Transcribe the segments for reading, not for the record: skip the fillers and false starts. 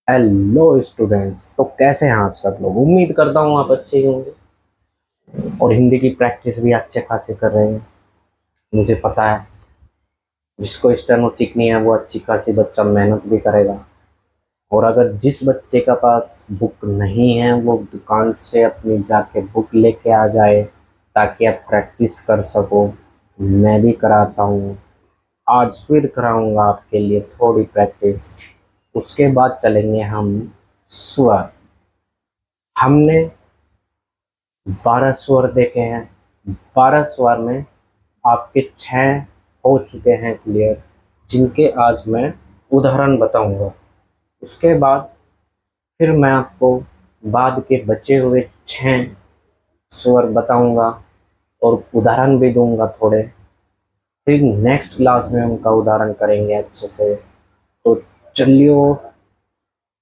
Hello students, तो कैसे हैं आप सब लोग। उम्मीद करता हूँ आप अच्छे ही होंगे और हिंदी की प्रैक्टिस भी अच्छे खासे कर रहे हैं। मुझे पता है जिसको स्टेनो सीखनी है वो अच्छी खासी बच्चा मेहनत भी करेगा। और अगर जिस बच्चे का पास बुक नहीं है वो दुकान से अपनी जाके बुक लेके आ जाए ताकि आप प्रैक्टिस कर सको। मैं भी कराता हूँ। आज फिर कराऊंगा आपके लिए थोड़ी प्रैक्टिस। उसके बाद चलेंगे हम स्वर। हमने 12 स्वर देखे हैं। 12 स्वर में आपके 6 हो चुके हैं क्लियर, जिनके आज मैं उदाहरण बताऊंगा। उसके बाद फिर मैं आपको बाद के बचे हुए 6 स्वर बताऊंगा और उदाहरण भी दूंगा थोड़े। फिर नेक्स्ट क्लास में उनका उदाहरण करेंगे अच्छे से। तो चलिए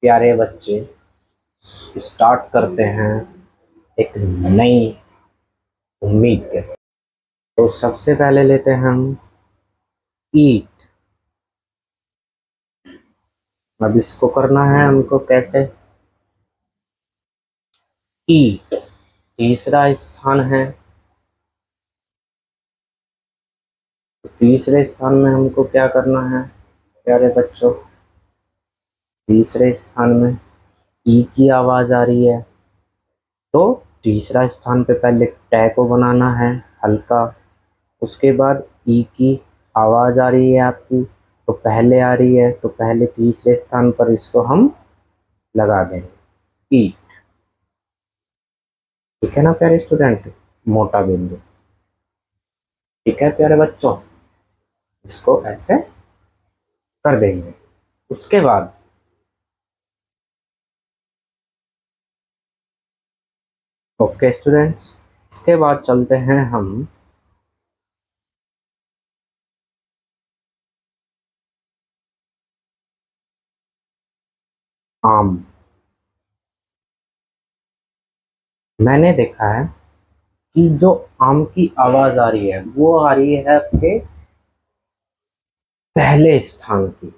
प्यारे बच्चे, स्टार्ट करते हैं एक नई उम्मीद के साथ। तो सबसे पहले लेते हैं हम ईट। अब इसको करना है हमको कैसे। ई तीसरा स्थान है, तो तीसरे स्थान में हमको क्या करना है प्यारे बच्चों। तीसरे स्थान में ई की आवाज आ रही है, तो तीसरा स्थान पे पहले टे को बनाना है हल्का। उसके बाद ई की आवाज आ रही है आपकी, तो पहले आ रही है, तो पहले तीसरे स्थान पर इसको हम लगा देंगे ईट। ठीक है ना प्यारे स्टूडेंट, मोटा बिंदु। ठीक है प्यारे बच्चों, इसको ऐसे कर देंगे। उसके बाद ओके स्टूडेंट्स, इसके बाद चलते हैं हम आम। मैंने देखा है कि जो आम की आवाज आ रही है वो आ रही है आपके पहले स्थान की।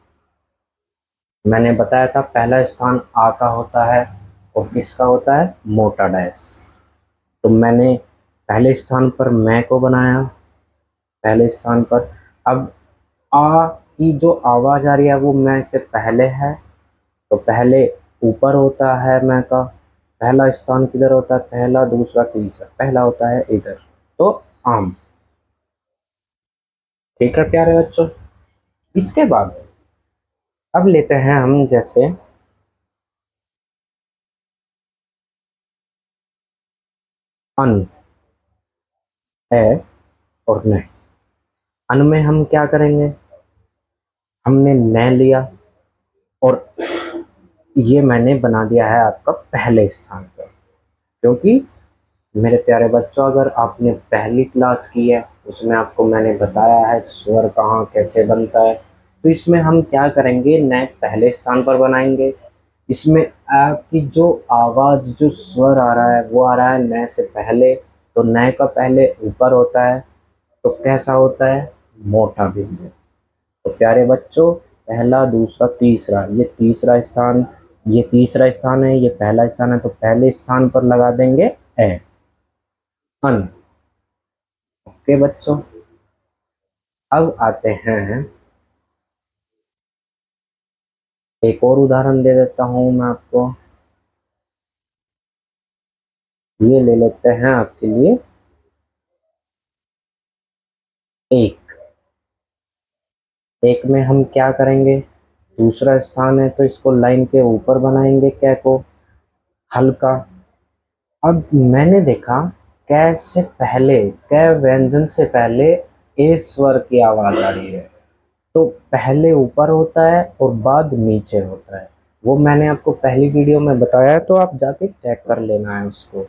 मैंने बताया था पहला स्थान आ का होता है और किसका होता है, मोटा डैश। तो मैंने पहले स्थान पर मैं को बनाया, पहले स्थान पर। अब आ की जो आवाज आ रही है वो मैं से पहले है, तो पहले ऊपर होता है मैं का। पहला स्थान किधर होता है, पहला दूसरा तीसरा, पहला होता है इधर, तो आम। ठीक है प्यारे बच्चों, इसके बाद अब लेते हैं हम जैसे अन, है और न। अन में हम क्या करेंगे, हमने न लिया और ये मैंने बना दिया है आपका पहले स्थान पर। क्योंकि मेरे प्यारे बच्चों, अगर आपने पहली क्लास की है उसमें आपको मैंने बताया है स्वर कहाँ कैसे बनता है। तो इसमें हम क्या करेंगे, न पहले स्थान पर बनाएंगे। इसमें आपकी जो आवाज़ जो स्वर आ रहा है वो आ रहा है न से पहले, तो न का पहले ऊपर होता है, तो कैसा होता है, मोटा बिंदु। तो प्यारे बच्चों, पहला दूसरा तीसरा, ये तीसरा स्थान, ये तीसरा स्थान है, ये पहला स्थान है, तो पहले स्थान पर लगा देंगे ए, अन। ओके बच्चों, अब आते हैं, एक और उदाहरण दे देता हूं मैं आपको। ये ले लेते हैं आपके लिए एक। एक में हम क्या करेंगे, दूसरा स्थान है तो इसको लाइन के ऊपर बनाएंगे कै को हल्का। अब मैंने देखा कै से पहले, कै व्यंजन से पहले ए स्वर की आवाज आ रही है, तो पहले ऊपर होता है और बाद नीचे होता है। वो मैंने आपको पहली वीडियो में बताया है, तो आप जाके चेक कर लेना है उसको।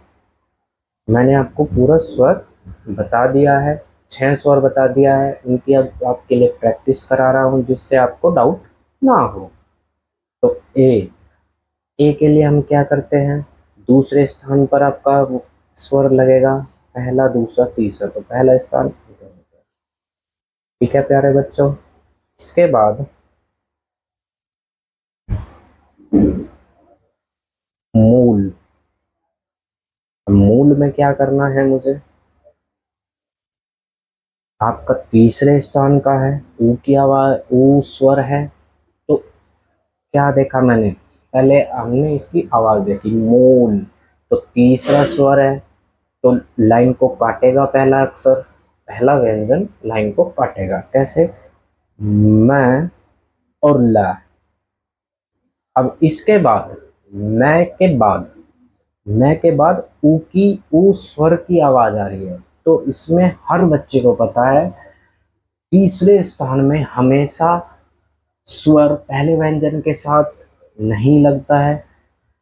मैंने आपको पूरा स्वर बता दिया है, 6 स्वर बता दिया है। उनकी अब आपके लिए प्रैक्टिस करा रहा हूँ जिससे आपको डाउट ना हो। तो ए के लिए हम क्या करते हैं, दूसरे स्थान पर आपका वो स्वर लगेगा, पहला दूसरा तीसरा, तो पहला स्थान इधर होता है। ठीक है प्यारे बच्चों, इसके बाद मूल। मूल में क्या करना है मुझे? आपका तीसरे स्थान का है, ऊ की आवाज, ऊ स्वर है। तो क्या देखा मैंने? पहले हमने इसकी आवाज देखी, मूल। तो तीसरा स्वर है, तो लाइन को काटेगा पहला अक्षर, पहला व्यंजन लाइन को काटेगा। कैसे? मैं और ला। अब इसके बाद, मैं के बाद, मैं के बाद ऊ की, ऊ स्वर की आवाज आ रही है। तो इसमें हर बच्चे को पता है तीसरे स्थान में हमेशा स्वर पहले व्यंजन के साथ नहीं लगता है,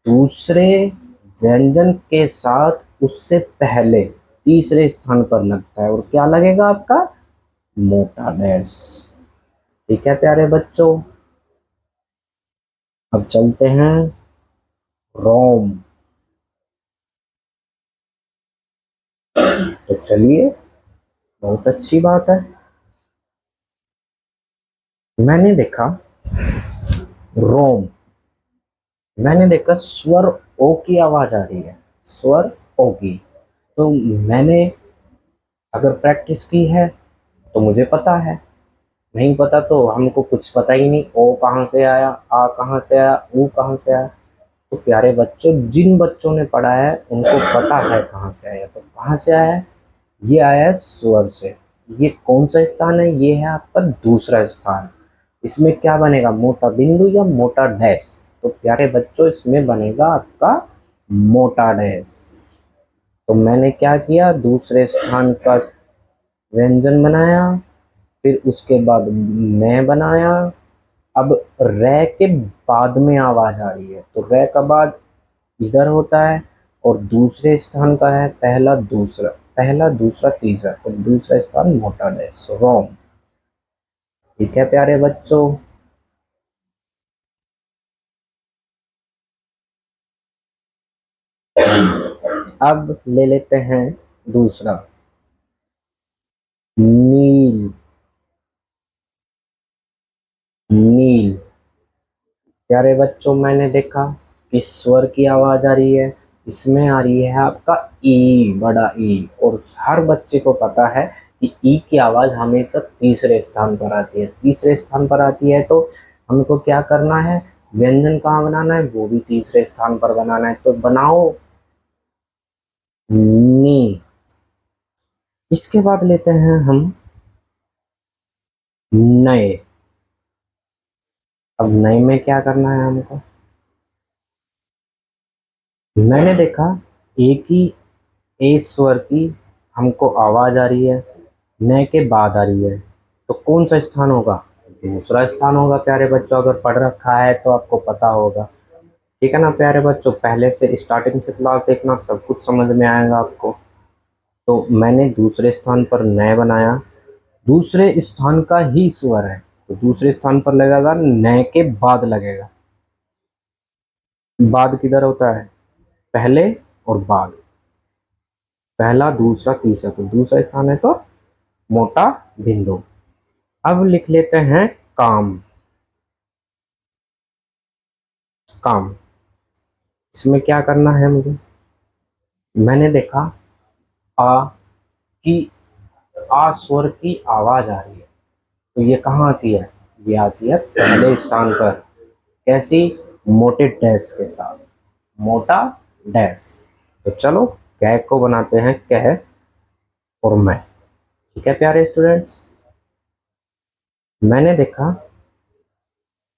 दूसरे व्यंजन के साथ उससे पहले तीसरे स्थान पर लगता है। और क्या लगेगा आपका? मोटा डैश। ठीक है प्यारे बच्चों, अब चलते हैं रोम। तो चलिए, बहुत अच्छी बात है। मैंने देखा रोम, मैंने देखा स्वर ओ की आवाज आ रही है, स्वर ओ की। तो मैंने अगर प्रैक्टिस की है तो मुझे पता है, नहीं पता तो हमको कुछ पता ही नहीं। ओ कहाँ से आया, आ कहाँ से आया, ऊ कहाँ से आया। तो प्यारे बच्चों, जिन बच्चों ने पढ़ा है उनको पता है कहाँ से आया। तो कहाँ से आया है? ये आया है स्वर से। ये कौन सा स्थान है? ये है आपका दूसरा स्थान। इसमें क्या बनेगा? मोटा बिंदु या मोटा डैश? तो प्यारे बच्चों, इसमें बनेगा आपका मोटा डैश। तो मैंने क्या किया? दूसरे स्थान का व्यंजन बनाया, फिर उसके बाद मैं बनाया। अब रे के बाद में आवाज आ रही है, तो रे का बाद इधर होता है और दूसरे स्थान का है पहला दूसरा, पहला दूसरा तीसरा, तो दूसरा स्थान मोटा डैश, रोम। ठीक है प्यारे बच्चों, अब ले लेते हैं दूसरा, नील। नील। प्यारे बच्चों, मैंने देखा किस स्वर की आवाज आ रही है? इसमें आ रही है आपका ई, बड़ा ई। और हर बच्चे को पता है कि ई की आवाज हमेशा तीसरे स्थान पर आती है। तीसरे स्थान पर आती है तो हमको क्या करना है? व्यंजन कहाँ बनाना है? वो भी तीसरे स्थान पर बनाना है। तो बनाओ नी। इसके बाद लेते हैं हम नए। अब नए में क्या करना है हमको? मैंने देखा एक ही ए स्वर की हमको आवाज आ रही है, न के बाद आ रही है। तो कौन सा स्थान होगा? दूसरा स्थान होगा प्यारे बच्चों। अगर पढ़ रखा है तो आपको पता होगा। ठीक है ना प्यारे बच्चों, पहले से स्टार्टिंग से क्लास देखना, सब कुछ समझ में आएगा आपको। तो मैंने दूसरे स्थान पर न बनाया, दूसरे स्थान का ही स्वर है तो दूसरे स्थान पर लगेगा, न के बाद लगेगा। बाद किधर होता है? पहले और बाद, पहला दूसरा तीसरा, तो दूसरा स्थान है तो मोटा बिंदु। अब लिख लेते हैं काम। काम, इसमें क्या करना है मुझे? मैंने देखा आ की, आ स्वर की आवाज आ रही है, तो ये कहाँ आती है? ये आती है पहले स्थान पर। कैसी? मोटे डैश के साथ, मोटा डैश। तो चलो कह को बनाते हैं कह और मैं। ठीक है प्यारे स्टूडेंट्स, मैंने देखा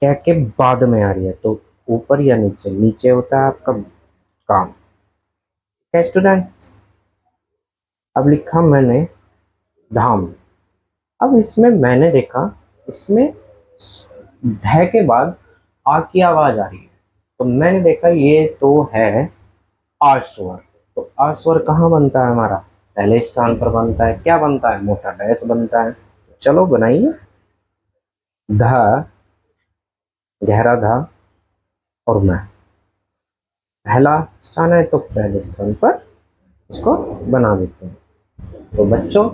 कह के बाद में आ रही है, तो ऊपर या नीचे? नीचे होता है आपका काम। ठीक है स्टूडेंट्स, अब लिखा मैंने धाम। अब इसमें मैंने देखा, इसमें ध के बाद आ की आवाज आ रही है, तो मैंने देखा ये तो है आस्वर। तो आस्वर कहाँ बनता है हमारा? पहले स्थान पर बनता है। क्या बनता है? मोटा डैश बनता है। चलो बनाइए, ध, गहरा धा और मैं। पहला स्थान है तो पहले स्थान पर इसको बना देते हैं। तो बच्चों,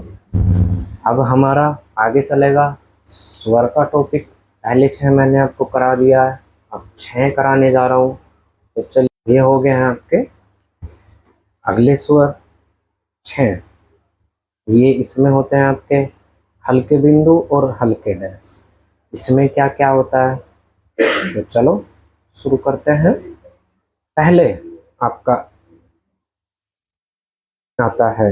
अब हमारा आगे चलेगा स्वर का टॉपिक। पहले 6 मैंने आपको करा दिया है, अब 6 कराने जा रहा हूँ। तो चलिए, ये हो गए हैं आपके अगले स्वर 6। ये इसमें होते हैं आपके हल्के बिंदु और हल्के डैश। इसमें क्या क्या होता है, तो चलो शुरू करते हैं। पहले आपका आता है,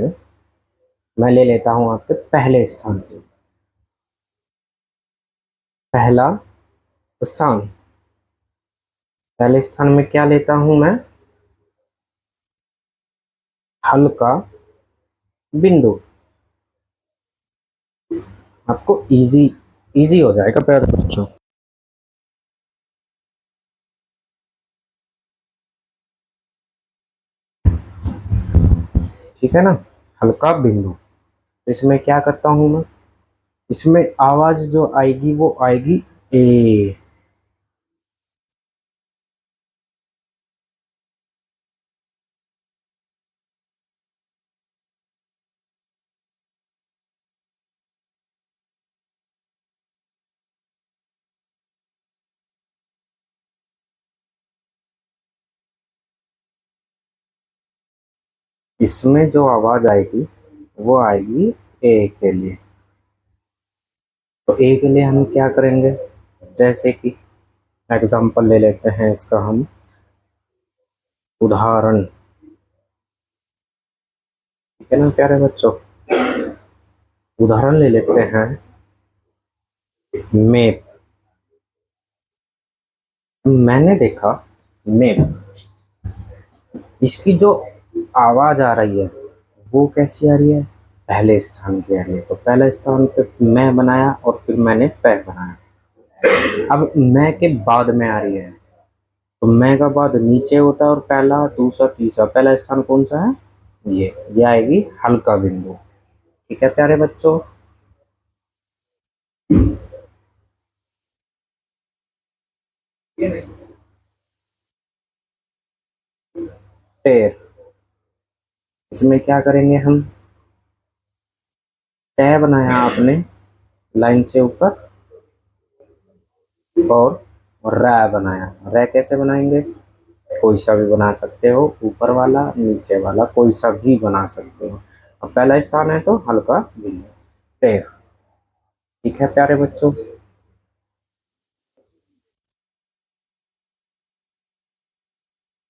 मैं ले लेता हूं आपके पहले स्थान पे। पहला स्थान, पहले स्थान में क्या लेता हूं मैं, हल्का बिंदु। आपको इजी इजी हो जाएगा प्यारे बच्चों। ठीक है ना, हल्का बिंदु। तो इसमें क्या करता हूं मैं, इसमें आवाज जो आएगी वो आएगी ए। इसमें जो आवाज आएगी वो आएगी ए के लिए। तो ए के लिए हम क्या करेंगे, जैसे कि एग्जाम्पल ले लेते हैं इसका हम, उदाहरण। ठीक है ना प्यारे बच्चों, उदाहरण ले लेते हैं मेप। मैंने देखा मेप, इसकी जो आवाज आ रही है वो कैसी आ रही है, पहले स्थान की आ रही है। तो पहले स्थान पे मैं बनाया और फिर मैंने पै बनाया। अब मैं के बाद में आ रही है, तो मैं का बाद नीचे होता है और पहला दूसरा तीसरा, पहला स्थान कौन सा है, ये आएगी हल्का बिंदु। ठीक है प्यारे बच्चों, पैर। इसमें क्या करेंगे हम, तय बनाया आपने लाइन से ऊपर, और रै बनाया। रै कैसे बनाएंगे, कोई सा भी बना सकते हो, ऊपर वाला नीचे वाला कोई सा भी बना सकते हो। अब पहला स्थान है तो हल्का बिंदु, पैर। ठीक है प्यारे बच्चों,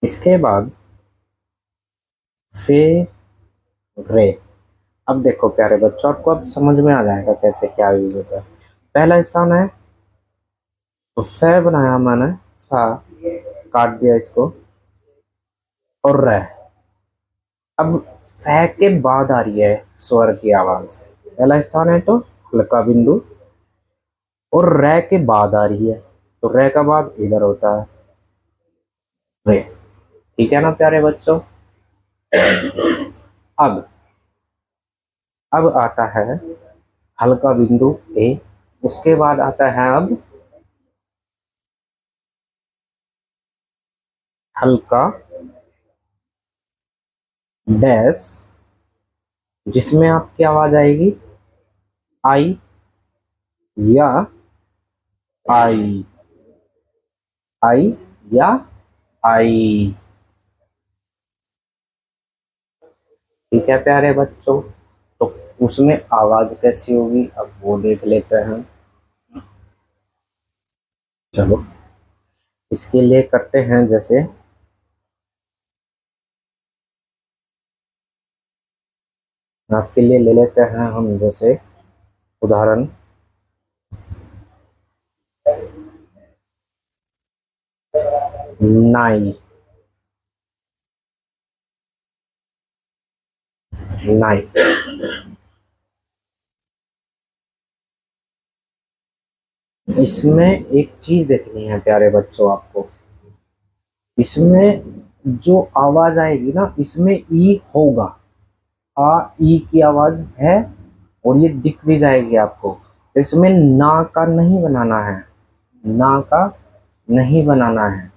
इसके बाद फे रे। अब देखो प्यारे बच्चों, आपको अब समझ में आ जाएगा कैसे क्या यूज होता है। पहला स्थान है तो फे बनाया मैंने, फा काट दिया इसको, और रे। अब फे के बाद आ रही है स्वर की आवाज। पहला स्थान है तो हल्का बिंदु, और रे के बाद आ रही है, तो रे का बाद इधर होता है, रे। ठीक है ना प्यारे बच्चों, अब अब आता है हल्का बिंदु ए, उसके बाद आता है अब हल्का डैश, जिसमें आपकी आवाज आएगी आई या आई, आई या आई। ठीक है प्यारे बच्चों, तो उसमें आवाज कैसी होगी अब वो देख लेते हैं। चलो इसके लिए करते हैं, जैसे आपके लिए ले लेते हैं हम, जैसे उदाहरण, नाई। नाई, इसमें एक चीज देखनी है प्यारे बच्चों आपको, इसमें जो आवाज आएगी ना, इसमें ई होगा, आ ई की आवाज है, और ये दिख भी जाएगी आपको। तो इसमें ना का नहीं बनाना है, ना का नहीं बनाना है।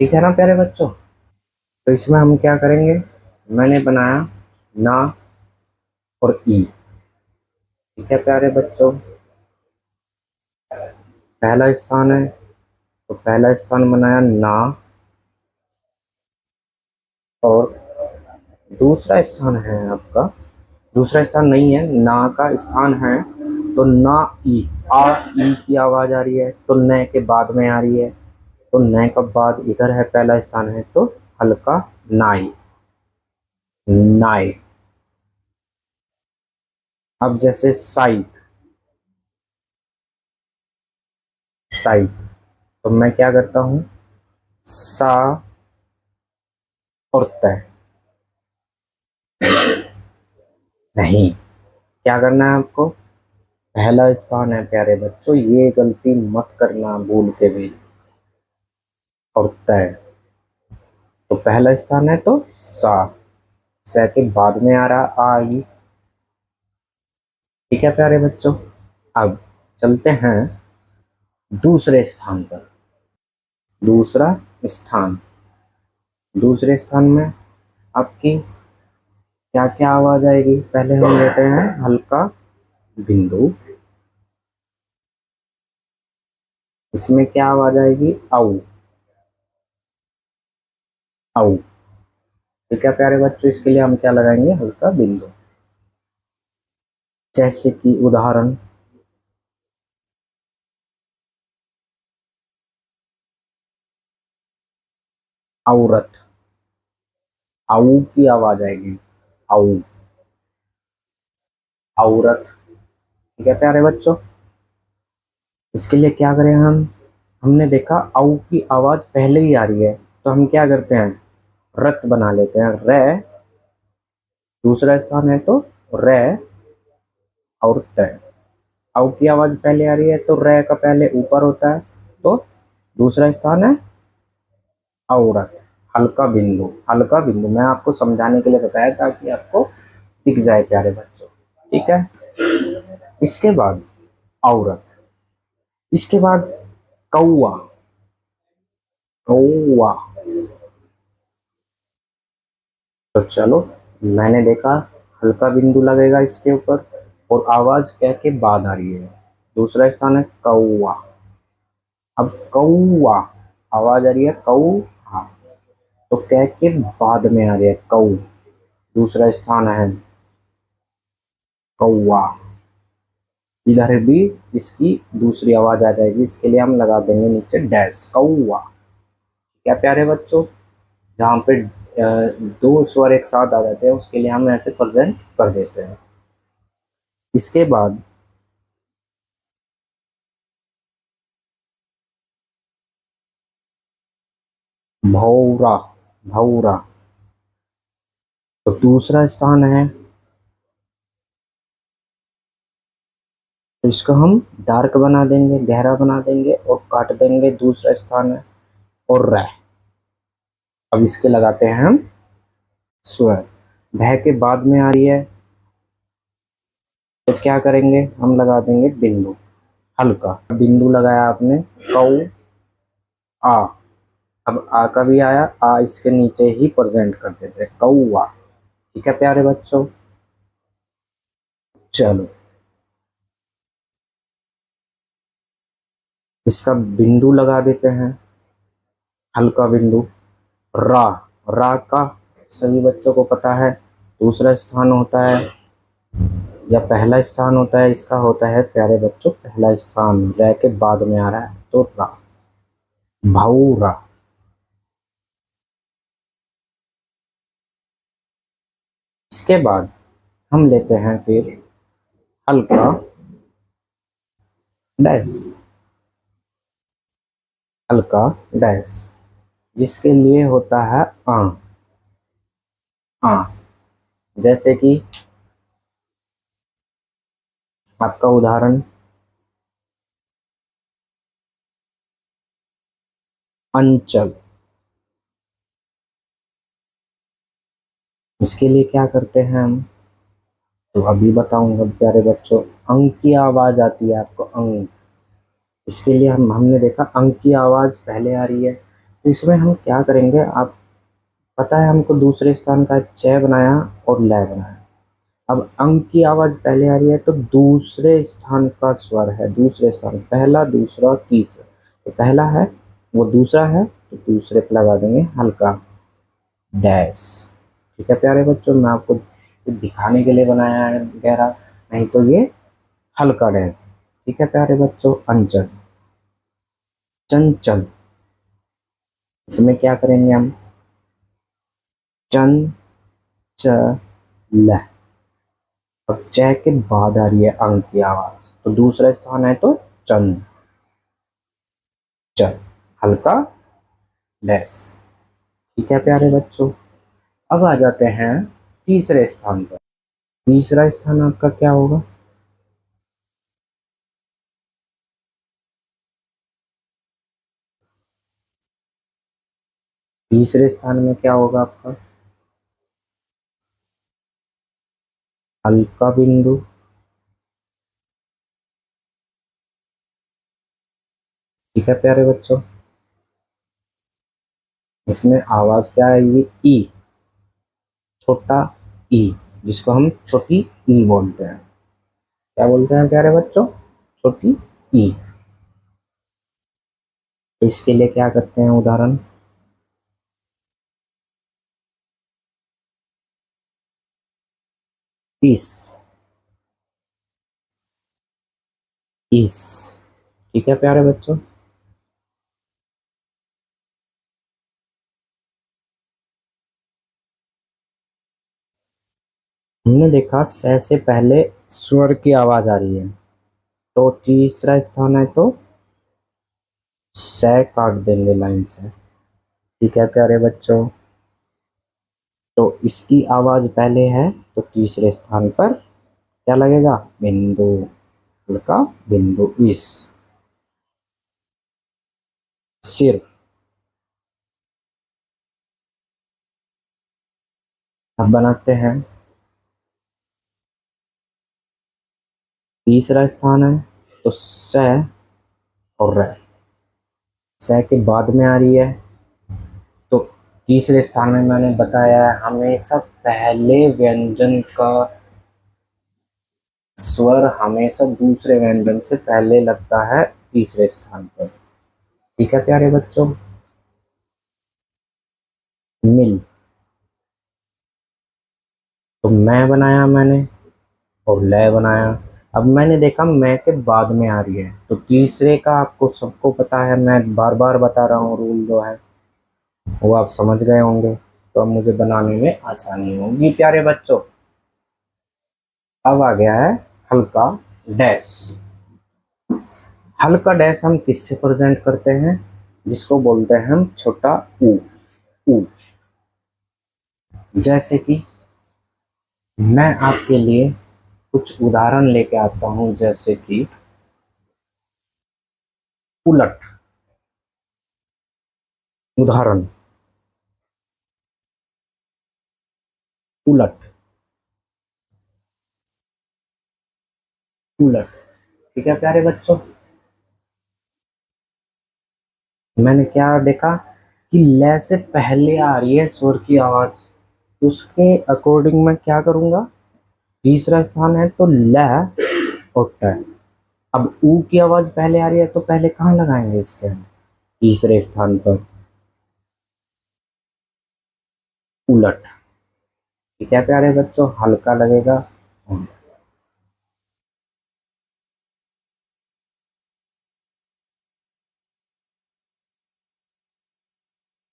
ठीक है ना प्यारे बच्चों, तो इसमें हम क्या करेंगे, मैंने बनाया ना और ई। ठीक है प्यारे बच्चों, पहला स्थान है तो पहला स्थान बनाया ना, और दूसरा स्थान है आपका, दूसरा स्थान नहीं है, ना का स्थान है, तो ना ई, आ ई की आवाज आ रही है, तो न के बाद में आ रही है, तो न का बाद इधर है, पहला स्थान है, तो हल्का नाई, नाई। अब जैसे साइड, साइड, तो मैं क्या करता हूं, सा और तय, नहीं, क्या करना है आपको, पहला स्थान है प्यारे बच्चों, ये गलती मत करना भूल के भी, और तय, तो पहला स्थान है तो सा, स के बाद में आ रहा आई। ठीक है प्यारे बच्चों, अब चलते हैं दूसरे स्थान पर। दूसरा स्थान, दूसरे स्थान में आपकी क्या क्या आवाज आएगी, पहले हम लेते हैं हल्का बिंदु, इसमें क्या आवाज आएगी, औ, औ। ठीक है प्यारे बच्चों, इसके लिए हम क्या लगाएंगे, हल्का बिंदु। जैसे कि उदाहरण, औरत, औ की आवाज आएगी, औ, औरत। ठीक है प्यारे बच्चों, इसके लिए क्या करें हम, हमने देखा औ की आवाज पहले ही आ रही है, तो हम क्या करते हैं, रत बना लेते हैं, रे, दूसरा स्थान है तो रे और तय। औ की आवाज पहले आ रही है, तो रे का पहले ऊपर होता है, तो दूसरा स्थान है औरत, हल्का बिंदु, हल्का बिंदु मैं आपको समझाने के लिए बताया ताकि आपको दिख जाए प्यारे बच्चों। ठीक है, इसके बाद औरत, इसके बाद कौआ, कौआ। तो चलो, मैंने देखा हल्का बिंदु लगेगा इसके ऊपर, और आवाज कह के बाद आ रही है, दूसरा स्थान है कौआ। अब कौआ आवाज आ रही है, कौआ, तो कह के बाद में आ रही है, कौ, दूसरा स्थान है कौआ, इधर भी इसकी दूसरी आवाज आ जाएगी, इसके लिए हम लगा देंगे नीचे डैश, कौआ। क्या प्यारे बच्चों, जहाँ पे दो स्वर एक साथ आ जाते हैं उसके लिए हम ऐसे प्रेजेंट कर देते हैं। इसके बाद भौरा, भौरा, तो दूसरा स्थान है, तो इसको हम डार्क बना देंगे, गहरा बना देंगे और काट देंगे, दूसरा स्थान है, और रह। अब इसके लगाते हैं हम स्वर, भय के बाद में आ रही है, तो क्या करेंगे, हम लगा देंगे बिंदु, हल्का बिंदु लगाया आपने, कौ, आ, अब आ का भी आया, आ इसके नीचे ही प्रेजेंट कर देते हैं, कौआ। ठीक है प्यारे बच्चों, चलो इसका बिंदु लगा देते हैं, हल्का बिंदु, रा, रा का सभी बच्चों को पता है दूसरा स्थान होता है या पहला स्थान होता है, इसका होता है प्यारे बच्चों पहला स्थान, रे के बाद में आ रहा है, तो रा, भौरा। इसके बाद हम लेते हैं फिर हल्का डैश, हल्का डैश, जिसके लिए होता है आ, आ, जैसे कि आपका उदाहरण, अंचल, इसके लिए क्या करते हैं हम, तो अभी बताऊंगा प्यारे बच्चों। अंक की आवाज आती है आपको, अंक, इसके लिए हमने देखा अंक की आवाज पहले आ रही है, तो इसमें हम क्या करेंगे, आप पता है हमको दूसरे स्थान का च बनाया और लय बनाया, अब अंक की आवाज पहले आ रही है, तो दूसरे स्थान का स्वर है, दूसरे स्थान, पहला दूसरा तीसरा, तो पहला है वो दूसरा है तो दूसरे पे लगा देंगे हल्का डैश। ठीक है प्यारे बच्चों, मैं आपको दिखाने के लिए बनाया है गहरा, नहीं तो ये हल्का डैश है। ठीक है प्यारे बच्चों, अंचल, चंचल, इसमें क्या करेंगे हम, चंचल। अब च के बाद आ रही है अंग की आवाज, तो दूसरा स्थान है तो चन, चल, हल्का डैश। ठीक है प्यारे बच्चों, अब आ जाते हैं तीसरे स्थान पर। तीसरा स्थान आपका क्या होगा, तीसरे स्थान में क्या होगा आपका, हल्का बिंदु। ठीक है प्यारे बच्चों, इसमें आवाज क्या आएगी, ई, छोटा ई, जिसको हम छोटी ई बोलते हैं। क्या बोलते हैं प्यारे बच्चों, छोटी ई। तो इसके लिए क्या करते हैं उदाहरण, इस, इस। ठीक है प्यारे बच्चों, हमने देखा स से पहले स्वर की आवाज आ रही है, तो तीसरा स्थान है तो स काट देंगे लाइन से। ठीक है प्यारे बच्चों, तो इसकी आवाज पहले है तो तीसरे स्थान पर क्या लगेगा, बिंदु, हल्का बिंदु, इस, सिर। अब बनाते हैं, तीसरा स्थान है तो स और र, स के बाद में आ रही है, तो तीसरे स्थान में मैंने बताया है हमेशा पहले व्यंजन का स्वर हमेशा दूसरे व्यंजन से पहले लगता है तीसरे स्थान पर। ठीक है प्यारे बच्चों, मिल, तो मैं बनाया मैंने और लय बनाया। अब मैंने देखा मैं के बाद में आ रही है, तो तीसरे का आपको सबको पता है, मैं बार बार बता रहा हूँ रूल जो है वो आप समझ गए होंगे, तो अब मुझे बनाने में आसानी होगी प्यारे बच्चों। अब आ गया है हल्का डैश। हल्का डैश हम किससे प्रेजेंट करते हैं, जिसको बोलते हैं हम छोटा ऊ, ऊ। जैसे कि मैं आपके लिए कुछ उदाहरण लेके आता हूं, जैसे कि उलट, उदाहरण, उलट, उलट। ठीक है प्यारे बच्चों, मैंने क्या देखा कि ल से पहले आ रही है स्वर की आवाज, तो उसके अकॉर्डिंग मैं क्या करूंगा, तीसरा स्थान है तो ल और ट। अब ऊ की आवाज पहले आ रही है तो पहले कहाँ लगाएंगे इसके हम, तीसरे स्थान पर, उलट। ठीक है प्यारे बच्चों, हल्का लगेगा,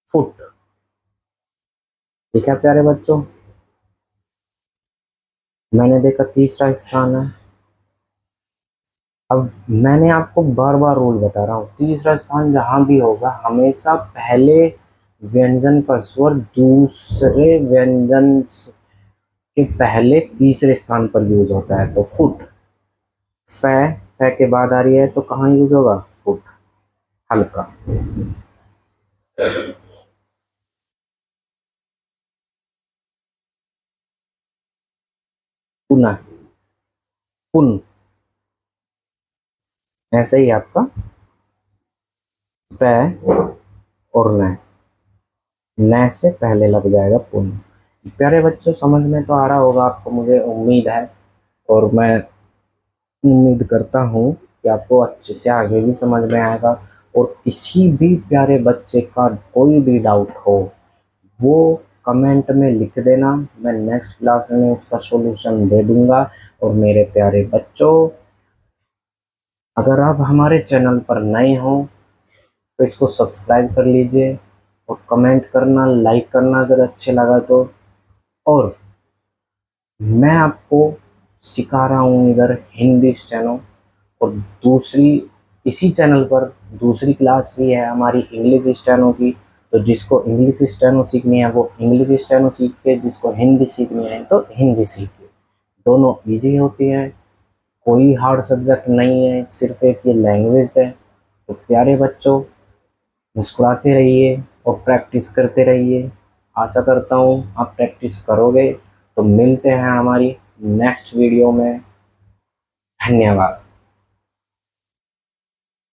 फुट। ठीक है प्यारे बच्चों, मैंने देखा तीसरा स्थान है। अब मैंने आपको बार बार रूल बता रहा हूँ, तीसरा स्थान जहां भी होगा हमेशा पहले व्यंजन का स्वर दूसरे व्यंजन के पहले तीसरे स्थान पर यूज होता है, तो फुट। फ, फ के बाद आ रही है तो कहाँ यूज होगा, फुट, हल्का। पुनः, पुन, ऐसे ही आपका प और न से पहले लग जाएगा पुन। प्यारे बच्चों, समझ में तो आ रहा होगा आपको, मुझे उम्मीद है, और मैं उम्मीद करता हूँ कि आपको अच्छे से आगे भी समझ में आएगा। और किसी भी प्यारे बच्चे का कोई भी डाउट हो वो कमेंट में लिख देना, मैं नेक्स्ट क्लास में उसका सॉल्यूशन दे दूंगा। और मेरे प्यारे बच्चों, अगर आप हमारे चैनल पर नए हो तो इसको सब्सक्राइब कर लीजिए और कमेंट करना, लाइक करना अगर अच्छे लगा तो। और मैं आपको सिखा रहा हूँ इधर हिंदी स्टेनो, और दूसरी इसी चैनल पर दूसरी क्लास भी है हमारी इंग्लिश स्टेनो की। तो जिसको इंग्लिश स्टेनो सीखनी है वो इंग्लिश स्टेनो सीखे, जिसको हिंदी सीखनी है तो हिंदी सीखे। दोनों इजी होती हैं, कोई हार्ड सब्जेक्ट नहीं है, सिर्फ एक ये लैंग्वेज है। तो प्यारे बच्चों, मुस्कुराते रहिए और प्रैक्टिस करते रहिए। आशा करता हूँ आप प्रैक्टिस करोगे। तो मिलते हैं हमारी नेक्स्ट वीडियो में। धन्यवाद।